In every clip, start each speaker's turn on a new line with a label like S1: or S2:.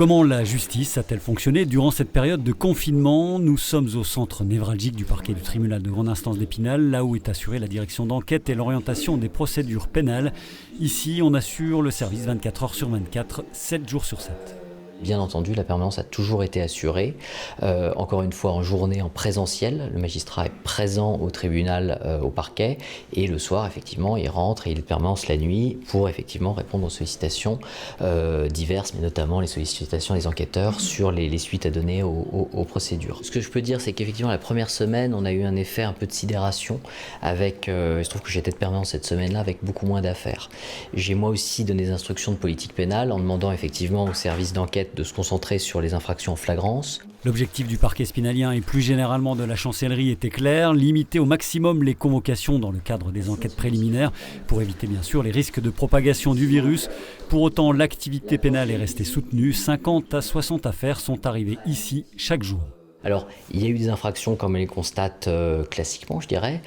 S1: Comment la justice a-t-elle fonctionné durant cette période de confinement? Nous sommes au centre névralgique du parquet du tribunal de grande instance d'Épinal, là où est assurée la direction d'enquête et l'orientation des procédures pénales. Ici, on assure le service 24 heures sur 24, 7 jours sur 7.
S2: Bien entendu, la permanence a toujours été assurée, encore une fois en journée en présentiel. Le magistrat est présent au tribunal, au parquet, et le soir, effectivement, il rentre et il est de permanence la nuit pour effectivement répondre aux sollicitations diverses, mais notamment les sollicitations des enquêteurs sur les suites à donner aux procédures. Ce que je peux dire, c'est qu'effectivement, la première semaine, on a eu un effet un peu de sidération avec, il se trouve que j'étais de permanence cette semaine-là, avec beaucoup moins d'affaires. J'ai moi aussi donné des instructions de politique pénale en demandant effectivement au service d'enquête de se concentrer sur les infractions en flagrance.
S1: L'objectif du parquet spinalien et plus généralement de la chancellerie était clair, limiter au maximum les convocations dans le cadre des enquêtes préliminaires pour éviter bien sûr les risques de propagation du virus. Pour autant, l'activité pénale est restée soutenue. 50 à 60 affaires sont arrivées ici chaque jour.
S2: Alors, il y a eu des infractions comme on les constate classiquement, je dirais,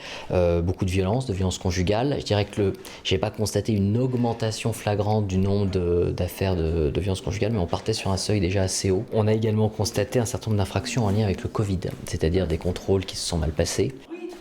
S2: beaucoup de violences conjugales. Je dirais que je n'ai pas constaté une augmentation flagrante du nombre d'affaires de violences conjugales, mais on partait sur un seuil déjà assez haut. On a également constaté un certain nombre d'infractions en lien avec le Covid, c'est-à-dire des contrôles qui se sont mal passés.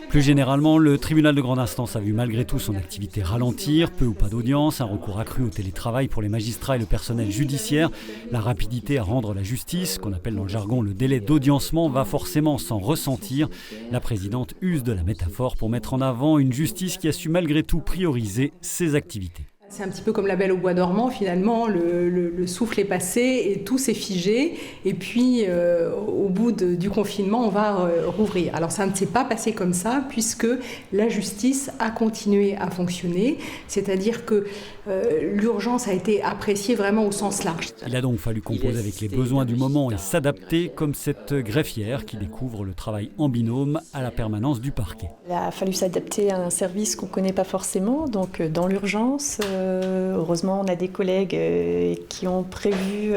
S1: Plus généralement, le tribunal de grande instance a vu malgré tout son activité ralentir, peu ou pas d'audience, un recours accru au télétravail pour les magistrats et le personnel judiciaire. La rapidité à rendre la justice, qu'on appelle dans le jargon le délai d'audiencement, va forcément s'en ressentir. La présidente use de la métaphore pour mettre en avant une justice qui a su malgré tout prioriser ses activités.
S3: C'est un petit peu comme la Belle au bois dormant, finalement, le souffle est passé et tout s'est figé. Et puis, au bout du confinement, on va rouvrir. Alors, ça ne s'est pas passé comme ça, puisque la justice a continué à fonctionner. C'est-à-dire que l'urgence a été appréciée vraiment au sens large.
S1: Il a donc fallu composer avec les besoins du moment et s'adapter, comme cette greffière qui découvre le travail en binôme à la permanence du parquet.
S4: Il a fallu s'adapter à un service qu'on ne connaît pas forcément, donc dans l'urgence. Heureusement, on a des collègues qui ont prévu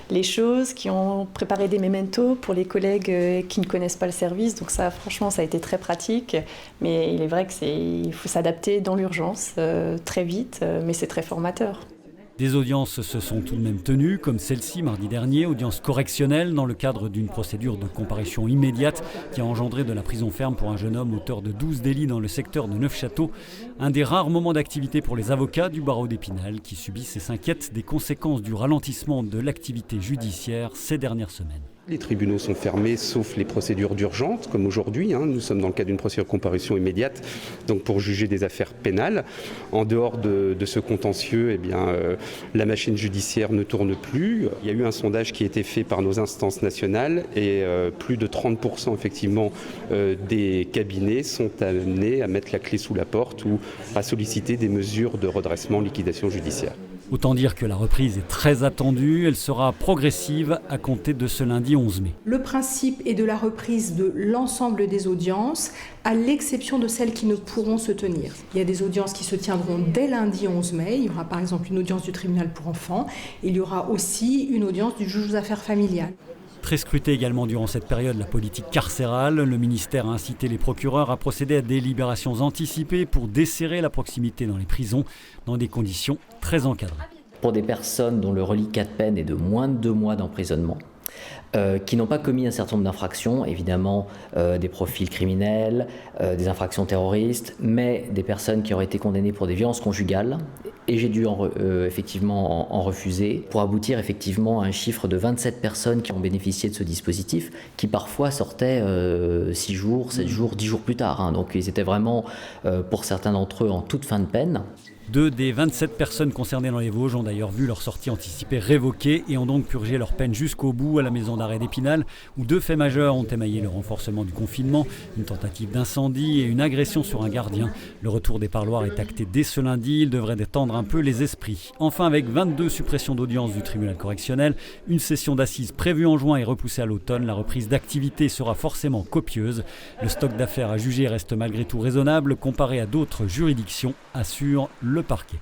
S4: les choses, qui ont préparé des mémentos pour les collègues qui ne connaissent pas le service. Donc ça, franchement, ça a été très pratique. Mais il est vrai qu'il faut s'adapter dans l'urgence très vite, mais c'est très formateur.
S1: Des audiences se sont tout de même tenues, comme celle-ci mardi dernier, audience correctionnelle dans le cadre d'une procédure de comparution immédiate qui a engendré de la prison ferme pour un jeune homme auteur de 12 délits dans le secteur de Neufchâteau. Un des rares moments d'activité pour les avocats du barreau d'Épinal qui subissent et s'inquiètent des conséquences du ralentissement de l'activité judiciaire ces dernières semaines.
S5: Les tribunaux sont fermés, sauf les procédures d'urgence, comme aujourd'hui. Nous sommes dans le cadre d'une procédure de comparution immédiate, donc pour juger des affaires pénales. En dehors de ce contentieux, la machine judiciaire ne tourne plus. Il y a eu un sondage qui a été fait par nos instances nationales et plus de 30% effectivement des cabinets sont amenés à mettre la clé sous la porte ou à solliciter des mesures de redressement, liquidation judiciaire.
S1: Autant dire que la reprise est très attendue, elle sera progressive à compter de ce lundi 11 mai.
S3: Le principe est de la reprise de l'ensemble des audiences, à l'exception de celles qui ne pourront se tenir. Il y a des audiences qui se tiendront dès lundi 11 mai. Il y aura par exemple une audience du tribunal pour enfants. Il y aura aussi une audience du juge aux affaires familiales.
S1: Très scrutée également durant cette période la politique carcérale. Le ministère a incité les procureurs à procéder à des libérations anticipées pour desserrer la proximité dans les prisons dans des conditions très encadrées.
S2: Pour des personnes dont le reliquat de peine est de moins de 2 mois d'emprisonnement, qui n'ont pas commis un certain nombre d'infractions, évidemment des profils criminels, des infractions terroristes, mais des personnes qui auraient été condamnées pour des violences conjugales, et j'ai dû effectivement en refuser, pour aboutir effectivement à un chiffre de 27 personnes qui ont bénéficié de ce dispositif, qui parfois sortaient 6 jours, 7 jours, 10 jours plus tard. Donc ils étaient vraiment, pour certains d'entre eux, en toute fin de peine.
S1: 2 des 27 personnes concernées dans les Vosges ont d'ailleurs vu leur sortie anticipée révoquée et ont donc purgé leur peine jusqu'au bout à la maison d'arrêt d'Épinal, où 2 faits majeurs ont émaillé le renforcement du confinement, une tentative d'incendie et une agression sur un gardien. Le retour des parloirs est acté dès ce lundi, il devrait détendre un peu les esprits. Enfin, avec 22 suppressions d'audience du tribunal correctionnel, une session d'assises prévue en juin et repoussée à l'automne, la reprise d'activité sera forcément copieuse. Le stock d'affaires à juger reste malgré tout raisonnable comparé à d'autres juridictions, assure le parquet.